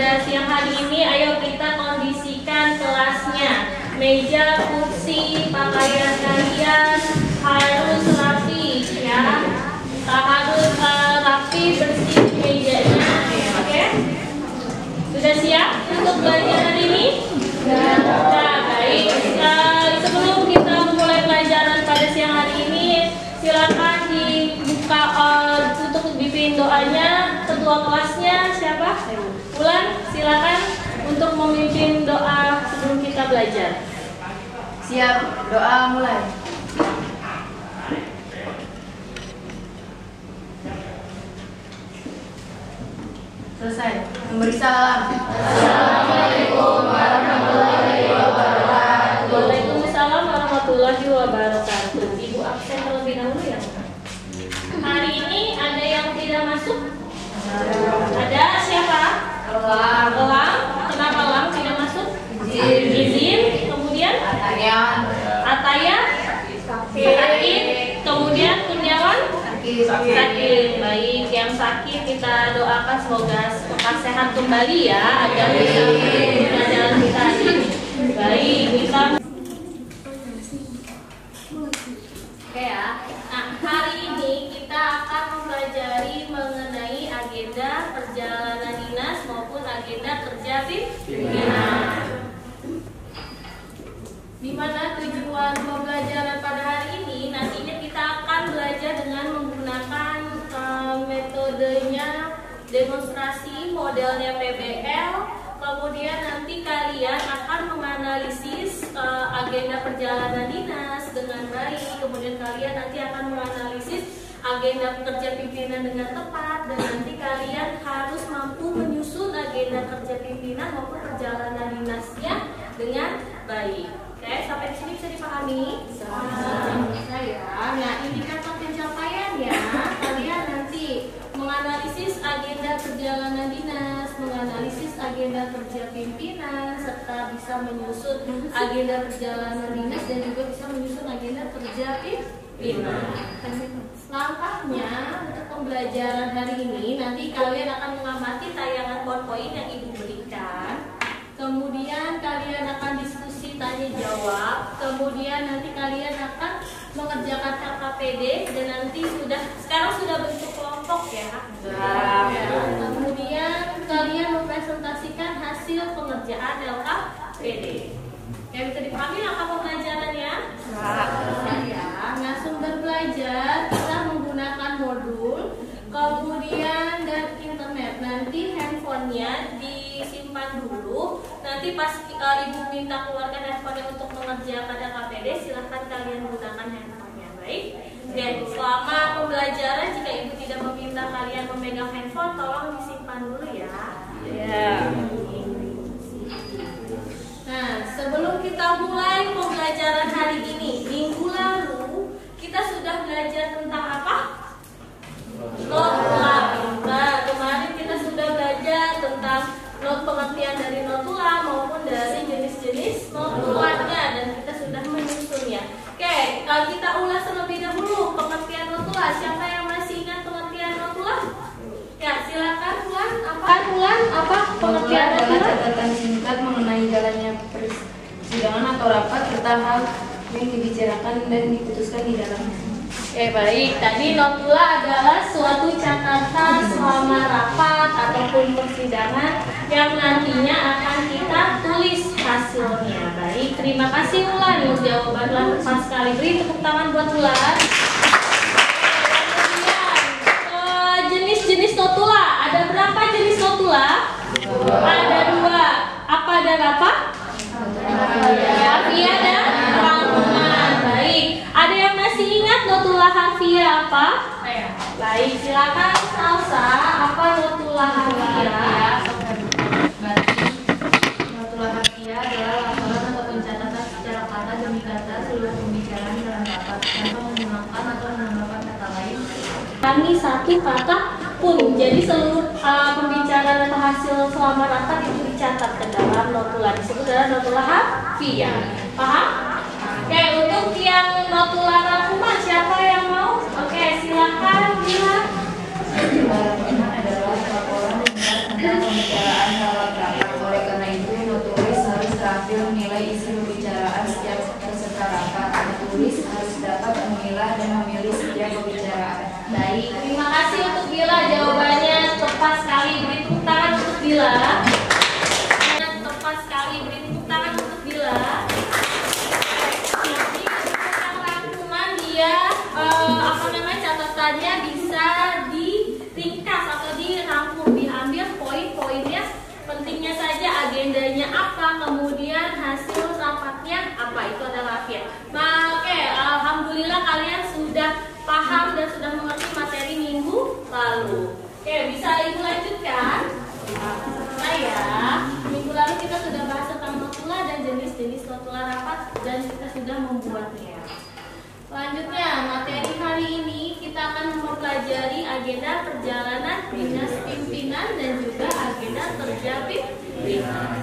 pada siang hari ini, ayo kita kondisikan kelasnya. Meja, kursi, pakaian kalian harus rapi ya. Harus rapi, bersih mejanya. Oke? Sudah siap untuk belajar hari ini? Nah, baik. Sebelum kita memulai pelajaran pada siang hari ini, silakan dibuka untuk dipimpin doanya. Ketua kelasnya siapa? Ulan, silakan untuk memimpin doa sebelum kita belajar. Siap, doa mulai. Selesai. Memberi salam. Assalamualaikum warahmatullahi wabarakatuh. Waalaikumsalam warahmatullahi wabarakatuh. Ibu absen terlebih dahulu ya. Hari ini ada yang tidak masuk? Ada siapa? Elang. Kenapa Elang tidak masuk? Izin. Kemudian Ataya. Sakit. Kemudian Kurniawan. Sakit. Baik, yang sakit kita doakan semoga sehat kembali ya, agar bisa mengikuti pelajaran kita hari ini. Baik, kita oke ya. Nah, hari ini kita akan mempelajari mengenai agenda perjalanan dinas maupun agenda kerja pimpinan. Di mana tujuan pembelajaran pada hari ini, nantinya kita akan belajar dengan menggunakan metodenya demonstrasi, modelnya PBL. Kemudian nanti kalian akan menganalisis agenda perjalanan dinas dengan baik. Kemudian kalian nanti akan menganalisis agenda kerja pimpinan dengan tepat. Dan nanti kalian harus mampu menyusun agenda kerja pimpinan maupun perjalanan dinasnya dengan baik. Oke, sampai di sini bisa dipahami? Bisa ya. Nah, indikator pencapaian ya. Kalian nanti menganalisis agenda perjalanan dinas, menganalisis agenda kerja pimpinan, serta bisa menyusun agenda perjalanan dinas dan juga bisa menyusun agenda kerja pimpinan. Langkahnya untuk pembelajaran hari ini, nanti kalian akan mengamati tayangan PowerPoint yang Ibu berikan. Kemudian kalian akan diskusi tanya jawab. Kemudian nanti kalian akan mengerjakan KKPD dan nanti sekarang sudah bentuk kelompok ya. Kemudian kalian mempresentasikan hasil pengerjaan LKPD. Ya, bisa dipahami langkah pembelajarannya? Ya. Nah, sumber belajar kita menggunakan modul, kemudian dan internet. Nanti handphonenya disimpan dulu. Nanti pas Ibu minta keluarkan handphonenya untuk mengerjakan KKPD, silahkan kalian gunakan handphonenya. Baik. Dan selama pembelajaran, jika Ibu tidak meminta kalian memegang handphone, tolong disimpan dulu ya. Ya. Nah, sebelum kita mulai pembelajaran hari ini, minggu lalu kita sudah belajar tentang apa? Notula. Nah, kemarin kita sudah belajar tentang pengertian dari notula maupun dari jenis-jenis notulanya dan kita sudah menyusunnya. Oke, kalau kita ulas terlebih dahulu pengertian notula. Siapa yang masih ingat pengertian notula? Ya, silakan Ulan. Apa pengertian notula? Adalah catatan singkat mengenai jalannya persidangan atau rapat serta hal yang dibicarakan dan diputuskan di dalamnya. Baik. Tadi notula adalah suatu catatan selama rapat ataupun persidangan yang nantinya akan kita tulis hasilnya. Baik, terima kasih Ulan. Jawabannya tepat sekali. Beri tepuk tangan buat Ulan. Kemudian jenis-jenis notula. Ada berapa jenis notula? Ada 2. Apa dan apa? Harfiah dan rangkuman. Baik. Ada yang masih ingat notula harfiah apa? Baik, silakan Salsa. Apa notula harfiah? Notula harfiah adalah laporan ataupun catatan secara kata demi kata seluruh pembicaraan dalam rapat tanpa menggunakan atau menambahkan kata lain. Kami satu kata pun. Jadi seluruh pembicaraan atau hasil selama rapat itu dicatat ke dalam notula. Disebut adalah notula harfiah. Paham? Oke, untuk yang notula rangkuman siapa yang mau? Oke, silakan Bila. Notula rangkuman adalah laporan tentang pembicaraan dalam Bila. Dengan tepat sekali, beri tepuk tangan untuk Bila. Jadi tentang rangkuman dia catatannya bisa diringkas atau dirangkum, diambil poin-poinnya, pentingnya saja, agendanya apa, kemudian hasil rapatnya apa, itu adalah akhir. Oke, alhamdulillah kalian sudah paham dan sudah mengerti materi minggu lalu. Oke, bisa Ibu lanjutkan? Nah ya, minggu lalu kita sudah bahas tentang notula dan jenis-jenis notula rapat dan kita sudah membuatnya. Selanjutnya, materi hari ini kita akan mempelajari agenda perjalanan dinas pimpinan dan juga agenda kerja pimpinan.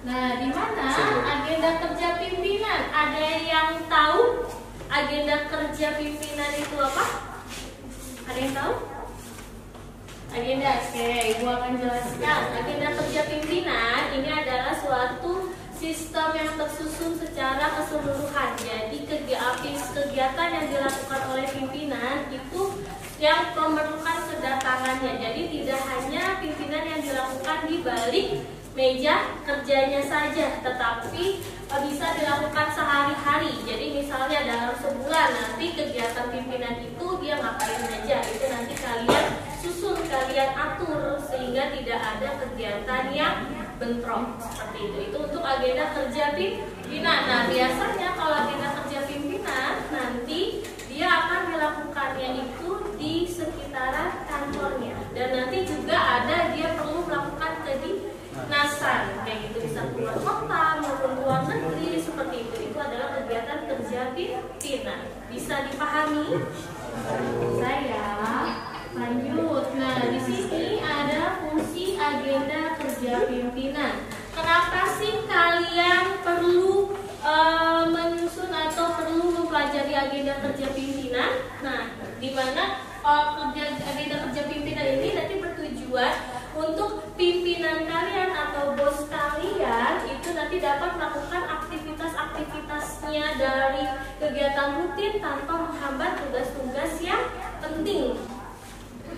Nah, di mana agenda kerja pimpinan? Ada yang tahu agenda kerja pimpinan itu apa? Ada yang tahu? Agenda, oke, Ibu akan jelaskan. Agenda kerja pimpinan ini adalah suatu sistem yang tersusun secara keseluruhan. Jadi kegiatan yang dilakukan oleh pimpinan itu yang memerlukan kedatangannya. Jadi tidak hanya pimpinan yang dilakukan di balik meja kerjanya saja, tetapi bisa dilakukan sehari-hari. Jadi misalnya dalam sebulan nanti kegiatan pimpinan itu dia ngapain aja, itu nanti kalian susun, kalian atur sehingga tidak ada kegiatan yang bentrok seperti itu. Itu untuk agenda kerja pimpinan. Nah, biasanya kalau agenda kerja pimpinan nanti dia akan dilakukannya itu di sekitaran kantornya, dan nanti juga ada dia perlu melakukan kedinasan kayak gitu, bisa keluar kota maupun luar negeri seperti itu. Itu adalah kegiatan kerja pimpinan. Bisa dipahami? Saya lanjut. Nah, di sini ada fungsi agenda kerja pimpinan. Kenapa sih kalian perlu menyusun atau perlu mempelajari agenda kerja pimpinan? Nah, di mana agenda kerja pimpinan ini nanti bertujuan untuk pimpinan kalian atau bos kalian itu nanti dapat melakukan aktivitas-aktivitasnya dari kegiatan rutin tanpa menghambat tugas-tugas yang penting.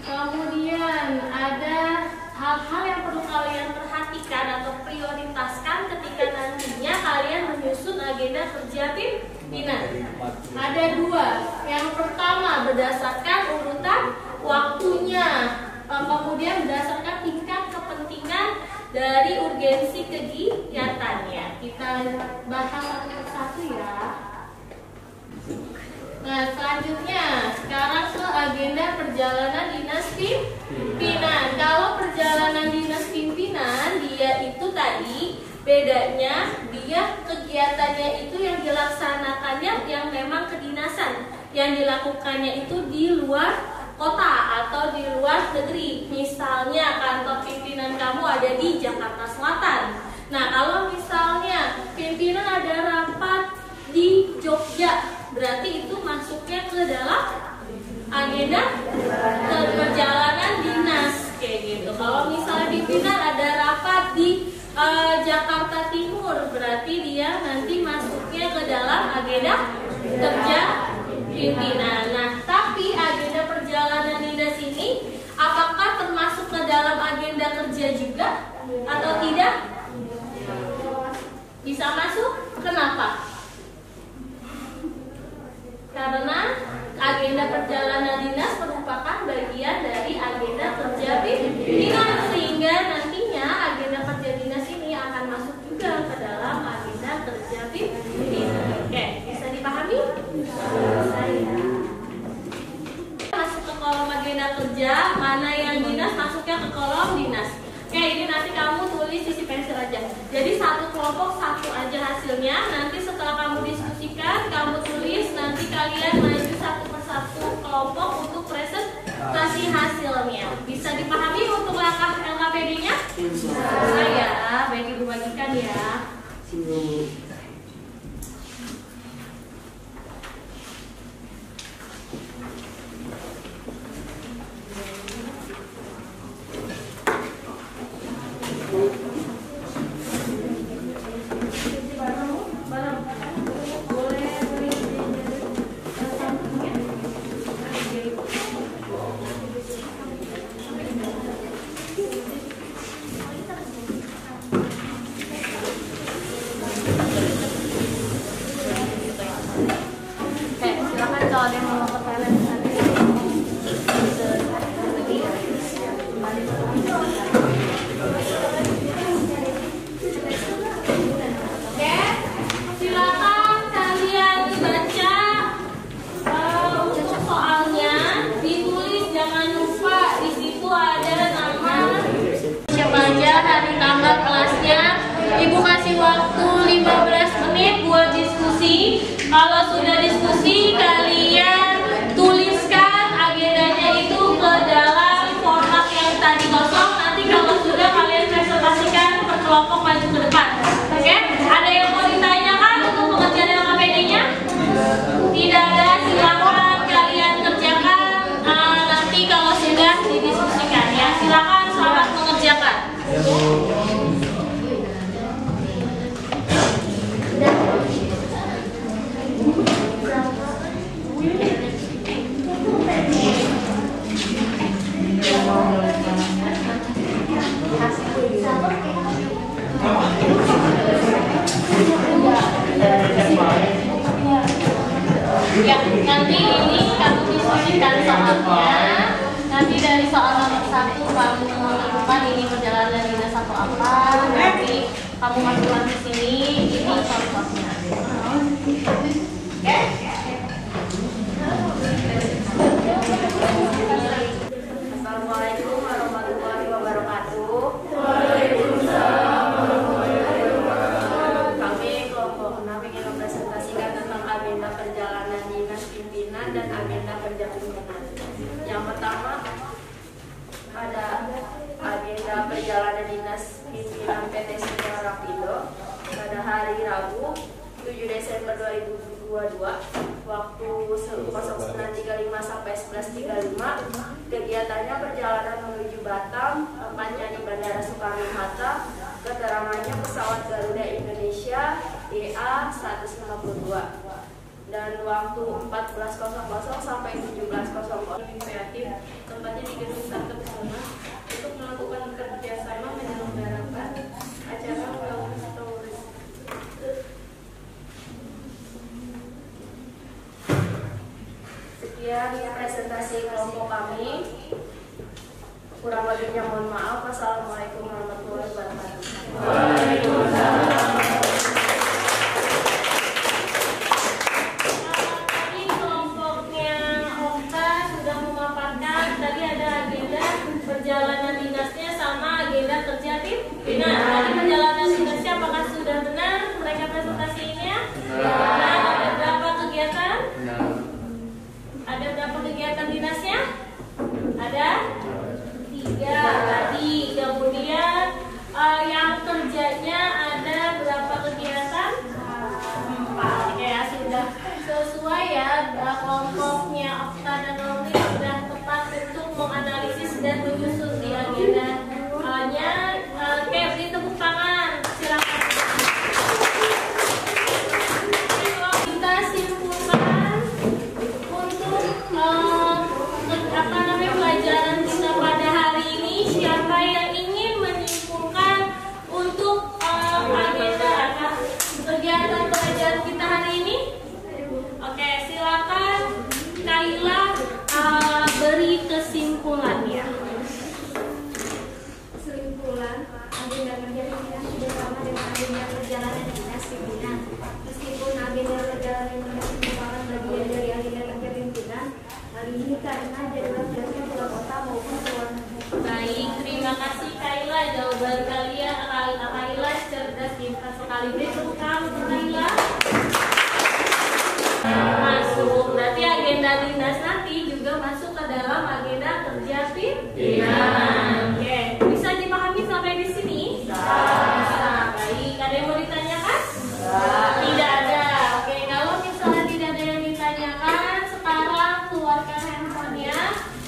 Kemudian ada hal-hal yang perlu kalian perhatikan atau prioritaskan ketika nantinya kalian menyusun agenda kerja pimpinan. Ada dua. Yang pertama berdasarkan urutan waktunya, kemudian berdasarkan tingkat kepentingan dari urgensi kegiatannya. Kita bahas satu persatu ya. Nah, selanjutnya sekarang ke agenda perjalanan dinas pimpinan. Kalau perjalanan dinas pimpinan dia itu tadi bedanya, dia kegiatannya itu yang dilaksanakannya yang memang kedinasan, yang dilakukannya itu di luar kota atau di luar negeri. Misalnya kantor pimpinan kamu ada di Jakarta Selatan. Nah, kalau misalnya pimpinan ada rapat di Jogja, berarti itu masuknya ke dalam agenda perjalanan dinas kayak gitu. Kalau misalnya pimpinan ada rapat di Jakarta Timur, berarti dia nanti masuknya ke dalam agenda kerja pimpinan. Nah, tapi agenda perjalanan dinas ini apakah termasuk ke dalam agenda kerja juga atau tidak? Bisa masuk? Kenapa? Karena agenda perjalanan dinas merupakan bagian dari agenda kerja pimpinan, sehingga nantinya agenda kerja dinas ini akan masuk juga ke dalam agenda kerja pimpinan. Oke, bisa dipahami? Saya masuk ke kolom agenda kerja, mana yang dinas masuknya ke kolom dinas. Oke, ini nanti kamu tulis isi pensil aja. Jadi satu kelompok satu aja hasilnya. Nanti setelah kamu diskusikan, kamu tulis. Nanti kalian maju satu persatu kelompok untuk presentasi hasilnya. Bisa dipahami untuk langkah LKPD-nya? Saya baik Ibu bagikan ya. diskusi. Kalau sudah diskusi, kalian tuliskan agendanya itu ke dalam format yang tadi kosong. Nanti kalau sudah kalian presentasikan per kelompok maju ke depan. Oke? Ada yang mau ditanyakan untuk pengerjaan LKPD-nya? Tidak ada, silakan kalian kerjakan. Nanti kalau sudah didiskusikan ya, silakan selamat mengerjakan. Ya, nanti ini kamu diskusikan soalnya. Nanti dari soal nomor 1 kamu menentukan ini perjalanan dinas atau apa. Nanti kamu masukkan ke sini. Ini contohnya. Oke? Assalamualaikum warahmatullahi wabarakatuh. Waalaikumsalam warahmatullahi wabarakatuh. Kami kelompok 6 ingin mempresentasikan tentang agenda perjalanan dinas pimpinan dan agenda kerja pimpinan. Yang pertama ada agenda perjalanan dinas pimpinan PT Sinyal Rapindo pada hari Rabu 7 Desember 2022 waktu 09.35 sampai 11.35. Kegiatannya perjalanan menuju Batam, tempatnya di Bandara Soekarno-Hatta. Keterangannya pesawat Garuda Indonesia EA152 dan waktu 14.00 sampai 17.00. Kreatif, tempatnya di Gedung Sarkep Suma untuk melakukan kerjasama menyelenggarakan acara wellness tourism. Sekian presentasi kelompok kami. Kurang lebihnya mohon maaf. Wassalamualaikum warahmatullahi wabarakatuh. Waalaikumsalam. Tadi kelompoknya Okta sudah memaparkan. Tadi ada agenda perjalanan dinasnya sama agenda kerja pimpinan. Tadi perjalanan dinasnya apakah sudah benar mereka presentasinya? Benar. Ada berapa kegiatan? Ada berapa kegiatan dinasnya? Ada 3 tadi. Kemudian yang kerjanya ada berapa kegiatan? 4. Ya sudah sesuai ya. Kelompoknya Okta dan Romli sudah tepat untuk menganalisis dan menyusun di agendanya. Oke, beri tepuk tangan. Silakan. Kita simpulkan untuk pelajaran kita pada hari ini. Siapa yang ingin menyimpulkan untuk agenda kegiatan pelajaran kita hari ini? Oke, silakan Kaila beri kesimpulannya. Kesimpulan, agenda kerja pimpinan sudah sama dengan agenda perjalanan dinas pimpinan. Meskipun agenda perjalanan dinas merupakan bagian dari agenda kerja pimpinan, hal ini karena jadwal kerja keluar kota maupun keluar negeri. Baik, terima kasih Kaila. Jawaban kalian, Kaila cerdas, pintar sekali. Beri tepuk tangan untuk Kaila. Masuk. Berarti agenda dinas nanti juga masuk ke dalam agenda kerja pimpinan. Oke, bisa dipahami sampai di sini? Bisa. Baik, ada yang mau ditanyakan? Tidak ada. Oke, kalau misalnya tidak ada yang ditanyakan, sekarang keluarkan handphonenya.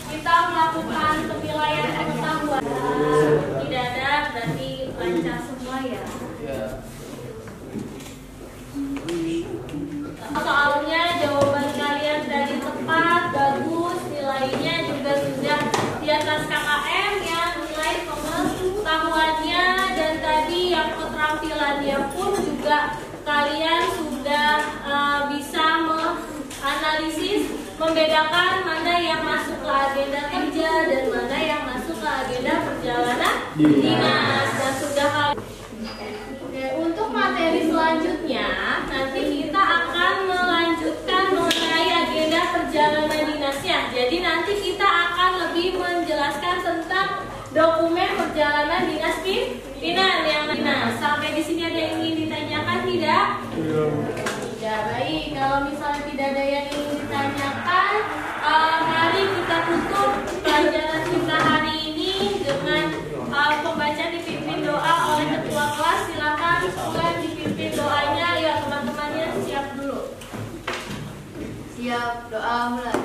Kita melakukan penilaian pengetahuan. Tidak ada, berarti lancar semua ya. Soalnya jawaban kalian tadi tepat, bagus, nilainya juga sudah di atas KKM ya, nilai pengetahuannya, dan tadi yang keterampilannya pun juga kalian sudah bisa menganalisis, membedakan mana yang masuk ke agenda kerja dan mana yang masuk ke agenda perjalanan dinas, dan sudah untuk materi selanjutnya nanti kita akan melanjutkan mengenai agenda perjalanan dinasnya. Jadi nanti kita akan lebih menjelaskan tentang dokumen perjalanan dinas pimpinan yang dinas. Sampai di sini ada yang ingin ditanyakan tidak? Tidak. Ya baik, kalau misalnya tidak ada yang ingin ditanyakan, mari kita tutup pelajaran kita hari ini dengan pembacaan dipimpin doa oleh ketua kelas. Silakan bukan dipimpin doanya, ya teman-temannya siap dulu. Siap, doa mulai.